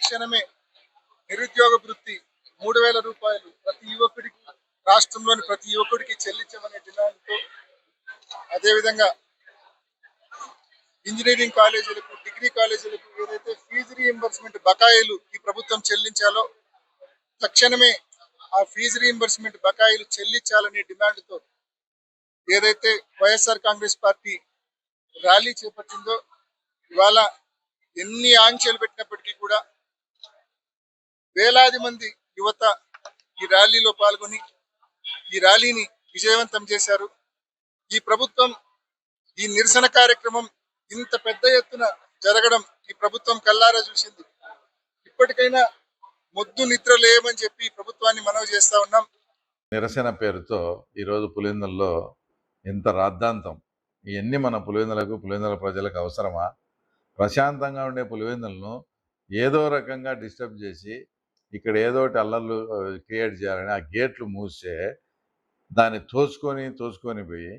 తక్షణమే నిరుద్యోగ వృత్తి 3,000 రూపాయలు ప్రతి యువకుడికి, రాష్ట్రంలోని ప్రతి యువకుడికి చెల్లించమనే డిమాండ్తో, అదేవిధంగా ఇంజనీరింగ్ కాలేజీలకు, డిగ్రీ కాలేజీలకు ఏదైతే ఫీజు రీఎంబర్స్మెంట్ బకాయిలు ఈ ప్రభుత్వం చెల్లించాలో తక్షణమే ఆ ఫీజు రీఎంబర్స్మెంట్ బకాయిలు చెల్లించాలనే డిమాండ్తో ఏదైతే వైఎస్ఆర్ కాంగ్రెస్ పార్టీ ర్యాలీ చేపట్టిందో, ఇవాళ ఎన్ని ఆంక్షలు పెట్టినప్పటికీ కూడా వేలాది మంది యువత ఈ ర్యాలీలో పాల్గొని ఈ ర్యాలీని విజయవంతం చేశారు. ఈ ప్రభుత్వం ఈ నిరసన కార్యక్రమం ఇంత పెద్ద ఎత్తున జరగడం ఈ ప్రభుత్వం కల్లారా చూసింది. ఇప్పటికైనా మొద్దు నిద్ర లేయమని చెప్పి ప్రభుత్వాన్ని మనవి చేస్తా ఉన్నాం. నిరసన పేరుతో ఈరోజు పులివెందులలో ఇంత రాద్ధాంతం, ఇవన్నీ మన పులివెందుల ప్రజలకు అవసరమా? ప్రశాంతంగా ఉండే పులివెందులను ఏదో రకంగా డిస్టర్బ్ చేసి ఇక్కడ ఏదో ఒకటి అల్లర్లు క్రియేట్ చేయాలని ఆ గేట్లు మూస్తే దాన్ని తోసుకొని పోయి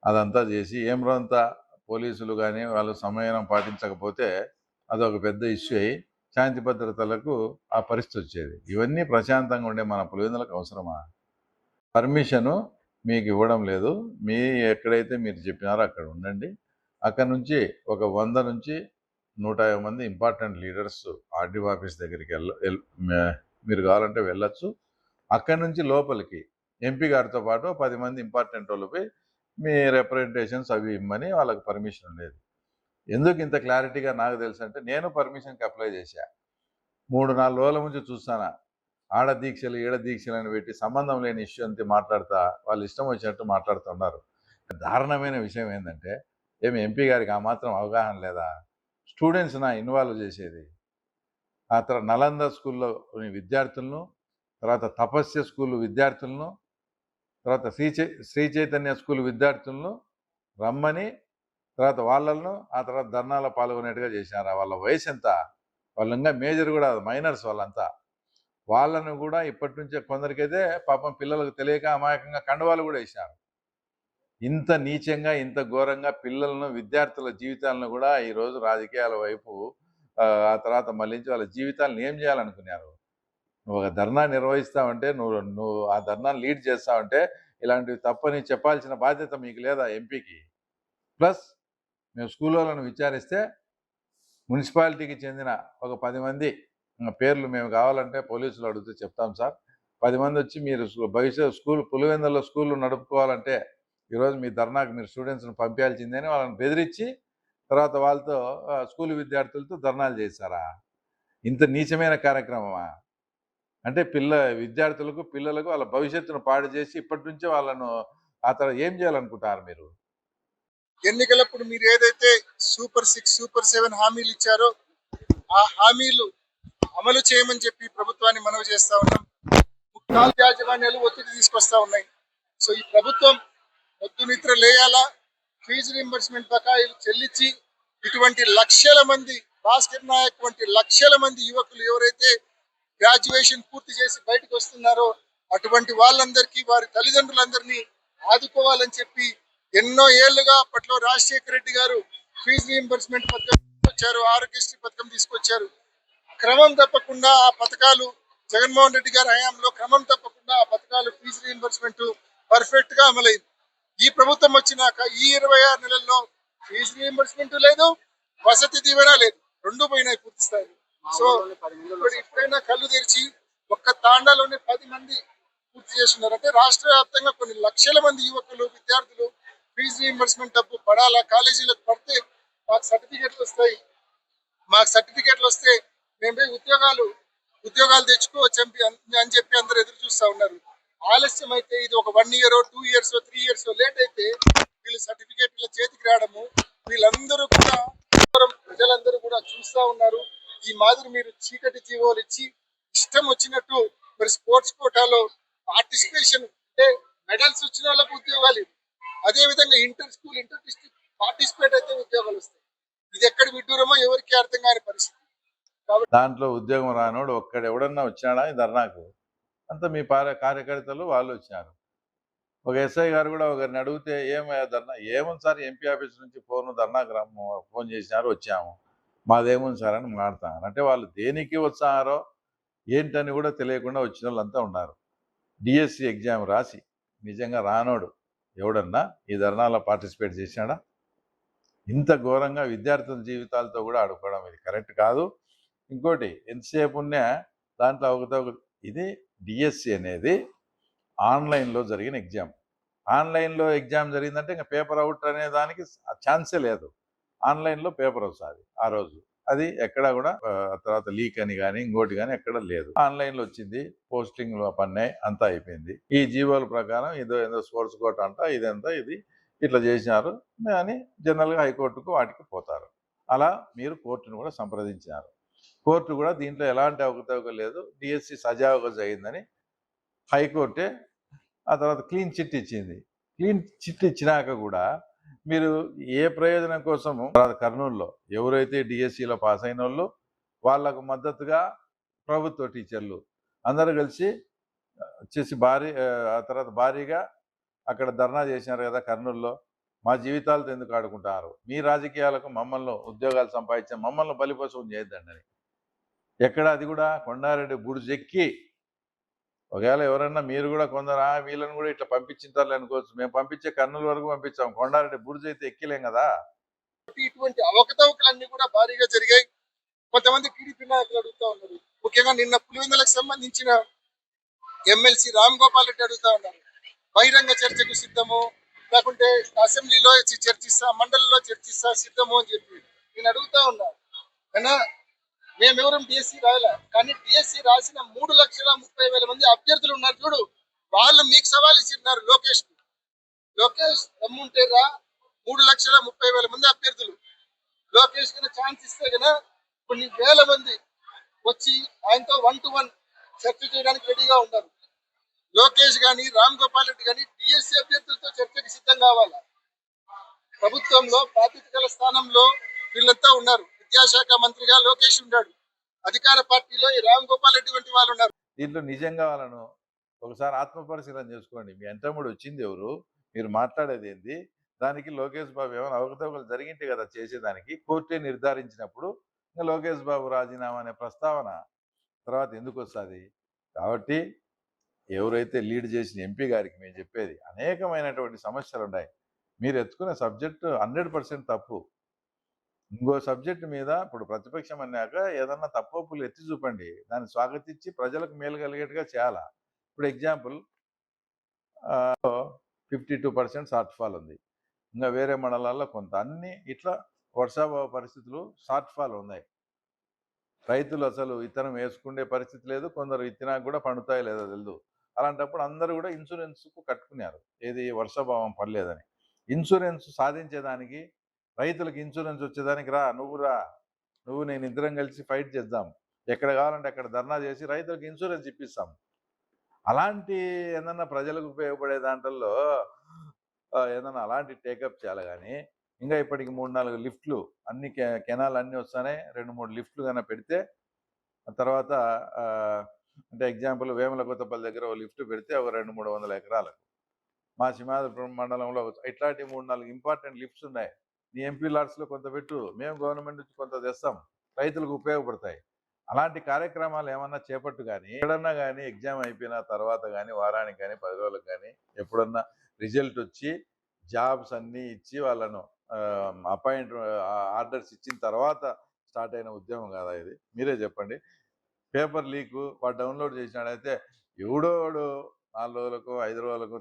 అదంతా చేసి ఏమ్రంతా పోలీసులు కానీ వాళ్ళు సమయం పాటించకపోతే అదొక పెద్ద ఇష్యూ అయ్యి శాంతి భద్రతలకు ఆ పరిస్థితి వచ్చేది. ఇవన్నీ ప్రశాంతంగా ఉండే మన పులివెందులకు అవసరమా? పర్మిషను మీకు ఇవ్వడం లేదు. మీ ఎక్కడైతే మీరు చెప్పినారో అక్కడ ఉండండి. అక్కడ నుంచి ఒక 100 నుంచి 150 మంది ఇంపార్టెంట్ లీడర్స్ ఆర్డీఓ ఆఫీస్ దగ్గరికి మీరు కావాలంటే వెళ్ళొచ్చు. అక్కడి నుంచి లోపలికి ఎంపీ గారితో పాటు 10 మంది ఇంపార్టెంట్ వాళ్ళపై మీ రిప్రజెంటేషన్స్ అవి ఇమ్మని వాళ్ళకి పర్మిషన్ ఉండేది. ఎందుకు ఇంత క్లారిటీగా నాకు తెలుసు అంటే, నేను పర్మిషన్కి అప్లై చేశా. 3-4 రోజుల నుంచి చూస్తానా ఆడ దీక్షలు ఈడ దీక్షలు అని పెట్టి సంబంధం లేని ఇష్యూ అంతే మాట్లాడుతా వాళ్ళు ఇష్టం వచ్చినట్టు మాట్లాడుతున్నారు. దారుణమైన విషయం ఏంటంటే, ఏమి ఎంపీ గారికి ఆ మాత్రం అవగాహన లేదా? స్టూడెంట్స్ ఇన్వాల్వ్ చేసేది. ఆ తర్వాత నలంద స్కూల్లో విద్యార్థులను, తర్వాత తపస్య స్కూల్ విద్యార్థులను, తర్వాత శ్రీ చైతన్య స్కూల్ విద్యార్థులను రమ్మని తర్వాత వాళ్ళను ఆ తర్వాత ధర్నాలో పాల్గొనేట్టుగా చేసినారు. వాళ్ళ వయసు ఎంత? వాళ్ళు ఇంకా మేజర్ కూడా మైనర్స్ వాళ్ళంతా. వాళ్ళను కూడా ఇప్పటి నుంచే కొందరికైతే పాపం పిల్లలకు తెలియక అమాయకంగా కండవాళ్ళు కూడా వేసినారు. ఇంత నీచంగా ఇంత ఘోరంగా పిల్లలను, విద్యార్థుల జీవితాలను కూడా ఈరోజు రాజకీయాల వైపు ఆ తర్వాత మళ్ళించి వాళ్ళ జీవితాలను ఏం చేయాలనుకున్నారు? నువ్వు ఒక ధర్నా నిర్వహిస్తావంటే, నువ్వు ఆ ధర్నాను లీడ్ చేస్తావంటే ఇలాంటివి తప్పని చెప్పాల్సిన బాధ్యత మీకు లేదా ఎంపీకి? ప్లస్ మేము స్కూల్ వాళ్ళను విచారిస్తే మున్సిపాలిటీకి చెందిన ఒక 10 మంది పేర్లు మేము కావాలంటే పోలీసులు అడిగితే చెప్తాం సార్. 10 మంది వచ్చి మీరు భవిష్యత్ పులివెందులలో స్కూళ్ళు నడుపుకోవాలంటే ఈరోజు మీ ధర్నాకు మీరు స్టూడెంట్స్ని పంపించాల్సిందని వాళ్ళని బెదిరించి తర్వాత వాళ్ళతో స్కూల్ విద్యార్థులతో ధర్నాలు చేశారా? ఇంత నీచమైన కార్యక్రమమా? అంటే విద్యార్థులకు, పిల్లలకు వాళ్ళ భవిష్యత్తును పాడు చేసి ఇప్పటి నుంచే వాళ్ళను ఆ తర్వాత ఏం చేయాలనుకుంటారు మీరు? ఎన్నికలప్పుడు మీరు ఏదైతే సూపర్ 6, సూపర్ 7 హామీలు ఇచ్చారో ఆ హామీలు అమలు చేయమని చెప్పి ప్రభుత్వాన్ని మనవి చేస్తా ఉన్నాం. ముఖ్యాలు యాజమాన్యాలు ఒత్తిడి తీసుకొస్తా ఉన్నాయి. సో ఈ ప్రభుత్వం పొద్దు నిద్ర లేయాలా, ఫీజు రీంబర్స్మెంట్ బకాయిలు చెల్లించి ఇటువంటి లక్షల మంది, భాస్కర్ నాయక్ వంటి లక్షల మంది యువకులు ఎవరైతే గ్రాడ్యుయేషన్ పూర్తి చేసి బయటకు వస్తున్నారో అటువంటి వాళ్ళందరికీ, వారి తల్లిదండ్రులందరినీ ఆదుకోవాలని చెప్పి ఎన్నో ఏళ్లుగా అప్పట్లో రాజశేఖర రెడ్డి గారు ఫీజు రీంబర్స్మెంట్ పథకం తీసుకొచ్చారు, ఆరోగ్యశ్రీ పథకం తీసుకొచ్చారు. క్రమం తప్పకుండా ఆ పథకాలు జగన్మోహన్ రెడ్డి గారి హయాంలో క్రమం తప్పకుండా ఆ పథకాలు ఫీజు రీంబర్స్మెంట్ పర్ఫెక్ట్ గా అమలైంది. ఈ ప్రభుత్వం వచ్చినాక ఈ 26 నెలల్లో ఫీజు రీంబర్స్మెంట్ లేదు, వసతి దీవెన లేదు, రెండు పోయినాయి పూర్తి స్థాయి. సో ఇప్పుడైనా కళ్ళు తెరిచి ఒక్క తాండాలోనే 10 మంది పూర్తి చేస్తున్నారు. అంటే రాష్ట్ర వ్యాప్తంగా కొన్ని లక్షల మంది యువకులు, విద్యార్థులు ఫీజు రీంబర్స్మెంట్ డబ్బు పడాలా, కాలేజీలకు పడితే మాకు సర్టిఫికెట్లు వస్తాయి, మాకు సర్టిఫికెట్లు వస్తే మేము ఉద్యోగాలు తెచ్చుకోవచ్చు అని చెప్పి అందరు ఎదురు చూస్తా ఉన్నారు. ఆలస్యం అయితే ఇది ఒక 1 year, 2 years, 3 years లేట్ అయితే వీళ్ళు సర్టిఫికెట్ల చేతికి రావడము, వీళ్ళందరూ కూడా ప్రజలందరూ కూడా చూస్తా ఉన్నారు. ఈ మాదిరి మీరు చీకటి జీవోలు ఇచ్చి ఇష్టం వచ్చినట్టు మరి స్పోర్ట్స్ కోటాలో పార్టిసిపేషన్ అంటే మెడల్స్ వచ్చిన వాళ్ళకు ఉద్యోగాలు, అదే విధంగా ఇంటర్ డిస్ట్రిక్ట్ పార్టిసిపేట్ అయితే ఉద్యోగాలు వస్తాయి. ఇది ఎక్కడ విడ్డూరమో ఎవరికి అర్థం కాని పరిస్థితి. దాంట్లో ఉద్యోగం రానోడు ఎవడన్నా వచ్చాడా ఈ ధర్నాకు? అంతా మీ కార్యకర్తలు వాళ్ళు వచ్చారు. ఒక ఎస్ఐ గారు కూడా ఒకరిని అడిగితే ఏమయ్యా ధర్నా? ఏముంది సార్, ఎంపీ ఆఫీస్ నుంచి ధర్నాకు ఫోన్ చేసినారు, వచ్చాము. మాదేముంది సార్ అని మాట్లాడుతున్నారు. అంటే వాళ్ళు దేనికి వచ్చారో ఏంటని కూడా తెలియకుండా వచ్చిన వాళ్ళంతా ఉన్నారు. డిఎస్సి ఎగ్జామ్ రాసి నిజంగా రానోడు ఎవడన్నా ఈ ధర్నాలో పార్టిసిపేట్ చేశాడా? ఇంత ఘోరంగా విద్యార్థుల జీవితాలతో కూడా ఆడుకోవడం ఇది కరెక్ట్ కాదు. ఇంకోటి ఎంతసేపు ఉన్నా దాంట్లో అవకతవక. ఇది డిఎస్సి అనేది ఆన్లైన్లో జరిగిన ఎగ్జామ్. ఆన్లైన్లో ఎగ్జామ్ జరిగిందంటే ఇంకా పేపర్ అవుట్ అనే దానికి ఛాన్సే లేదు. ఆన్లైన్లో పేపర్ వస్తుంది ఆ రోజు. అది ఎక్కడ కూడా తర్వాత లీక్ అని కానీ ఇంకోటి కానీ ఎక్కడ లేదు. ఆన్లైన్లో వచ్చింది, పోస్టింగ్లు పన్నాయి, అంతా అయిపోయింది. ఈ జీవోల ప్రకారం ఏదో స్పోర్ట్స్ కోట అంట ఇదంతా ఇది ఇట్లా చేసినారు అని జనరల్గా హైకోర్టుకు వాటికి పోతారు. అలా మీరు కోర్టును కూడా సంప్రదించినారు. కోర్టు కూడా దీంట్లో ఎలాంటి అవకతవక లేదు, డిఎస్సి సజావుగా జరిగిందని హైకోర్టే ఆ తర్వాత క్లీన్ చిట్ ఇచ్చింది. క్లీన్ చిట్ ఇచ్చినాక కూడా మీరు ఏ ప్రయోజనం కోసము కర్నూలులో ఎవరైతే డిఎస్సిలో పాస్ అయిన వాళ్ళు వాళ్ళకు మద్దతుగా ప్రభుత్వ టీచర్లు అందరూ కలిసి వచ్చేసి ఆ తర్వాత భారీగా అక్కడ ధర్నా చేసినారు కదా కర్నూలులో. మా జీవితాలతో ఎందుకు ఆడుకుంటారు, మీ రాజకీయాలకు మమ్మల్ని ఉద్యోగాలు సంపాదించిన మమ్మల్ని బలిపశువుని చేయొద్దండి అని. ఎక్కడ అది కూడా కొండారెడ్డి బుడిజెక్కి ఒకవేళ ఎవరన్నా మీరు కూడా కొందరు వీళ్ళని కూడా ఇట్లా పంపించింటారు అనుకోవచ్చు. మేము పంపించే కర్నూలు వరకు పంపించాం, కొండారెడ్డి బుర్జు అయితే ఎక్కిలేం కదా. ఇటువంటి అవకతవకలన్నీ కూడా భారీగా జరిగాయి. కొంతమంది టీడీపీ నాయకులు అడుగుతా ఉన్నారు. ముఖ్యంగా నిన్న పులివెందులకు సంబంధించిన ఎమ్మెల్సీ రామ్ గోపాల్ రెడ్డి అడుగుతా ఉన్నారు, బహిరంగ చర్చకు సిద్ధము, లేకుంటే అసెంబ్లీలో చర్చిస్తా, మండలిలో చర్చిస్తా సిద్ధము అని చెప్పి నేను అడుగుతా ఉన్నా. అయినా మేమెవరూ డిఎస్సి రాయలే, కానీ డిఎస్సి రాసిన 3,30,000 మంది అభ్యర్థులు ఉన్నారు చూడు, వాళ్ళు మీకు సవాల్ ఇచ్చిన్నారు. లోకేష్ దమ్ముంటే రా, 3,30,000 మంది అభ్యర్థులు, లోకేష్ కన్నా ఛాన్స్ ఇస్తే కన్నా కొన్ని వేల మంది వచ్చి ఆయనతో 1-to-1 చర్చ చేయడానికి రెడీగా ఉన్నారు. లోకేష్ గాని రామ్ గోపాల్ రెడ్డి గాని డిఎస్సి అభ్యర్థులతో చర్చకి సిద్ధం కావాలా? ప్రభుత్వంలో బాధ్యత గల స్థానంలో వీళ్ళంతా ఉన్నారు. విద్యాశాఖ మంత్రిగా లోకేష్ ఉన్నాడు, అధికార పార్టీలో ఈ రామ్ గోపాల్ రెడ్డి వంటి వాళ్ళు ఉన్నారు. దీంట్లో నిజంగా వాళ్ళను ఒకసారి ఆత్మపరిశీలన చేసుకోండి. మీ ఎంతముడు వచ్చింది ఎవరు, మీరు మాట్లాడేది ఏంది, దానికి లోకేష్ బాబు ఏమైనా అవకతవకలు జరిగింటే కదా చేసేదానికి. కోర్టే నిర్ధారించినప్పుడు ఇంకా లోకేష్ బాబు రాజీనామా అనే ప్రస్తావన తర్వాత ఎందుకు వస్తుంది? కాబట్టి ఎవరైతే లీడ్ చేసిన ఎంపీ గారికి మేము చెప్పేది, అనేకమైనటువంటి సమస్యలు ఉన్నాయి. మీరు ఎత్తుకునే సబ్జెక్టు 100% తప్పు. ఇంకో సబ్జెక్టు మీద ఇప్పుడు ప్రతిపక్షం అన్నాక ఏదన్నా తప్పులు ఎత్తి చూపండి, దాన్ని స్వాగతించి ప్రజలకు మేలు కలిగేట్టుగా చేయాలా. ఇప్పుడు ఎగ్జాంపుల్ 52% షార్ట్ ఫాల్ ఉంది, ఇంకా వేరే మండలాల్లో కొంత, అన్ని ఇట్లా వర్షాభావ పరిస్థితులు షార్ట్ ఫాల్ ఉన్నాయి. రైతులు అసలు విత్తనం వేసుకునే పరిస్థితి లేదు, కొందరు విత్తనాకు కూడా పండుతాయో లేదో తెలియదు. అలాంటప్పుడు అందరూ కూడా ఇన్సూరెన్స్కు కట్టుకున్నారు, ఏది వర్షాభావం పడలేదని. ఇన్సూరెన్స్ సాధించేదానికి, రైతులకు ఇన్సూరెన్స్ వచ్చేదానికి నువ్వు నేను ఇద్దరం కలిసి ఫైట్ చేద్దాం, ఎక్కడ కావాలంటే అక్కడ ధర్నా చేసి రైతులకు ఇన్సూరెన్స్ ఇప్పిస్తాం. అలాంటి ఏదన్నా ప్రజలకు ఉపయోగపడే దాంట్లో ఏదన్నా అలాంటి టేకప్ చేయాలి. కానీ ఇంకా ఇప్పటికి 3-4 లిఫ్ట్లు, అన్ని కెనాల్ అన్నీ వస్తానే 2-3 లిఫ్ట్లు కన్నా పెడితే తర్వాత అంటే ఎగ్జాంపుల్ వేముల కొత్తపల్లి దగ్గర ఒక లిఫ్ట్ పెడితే ఒక 200-300 ఎకరాలకు, మా సింహాద్రిపురం మండలంలో ఇట్లాంటి 3-4 ఇంపార్టెంట్ లిఫ్ట్స్ ఉన్నాయి. నీ ఎంపీ లాట్స్లో కొంత పెట్టు, మేము గవర్నమెంట్ నుంచి కొంత తెస్తాం, రైతులకు ఉపయోగపడతాయి. అలాంటి కార్యక్రమాలు ఏమన్నా చేపట్టు. కానీ ఎక్కడన్నా కానీ ఎగ్జామ్ అయిపోయిన తర్వాత కానీ వారానికి కానీ 10 రోజులకు కానీ ఎప్పుడన్నా రిజల్ట్ వచ్చి జాబ్స్ అన్నీ ఇచ్చి వాళ్ళను ఆర్డర్స్ ఇచ్చిన తర్వాత స్టార్ట్ అయిన ఉద్యమం కాదా ఇది? మీరే చెప్పండి. పేపర్ లీకు వాడు డౌన్లోడ్ చేసినాడైతే ఎవడోడు 4 రోజులకు 5 రోజులకు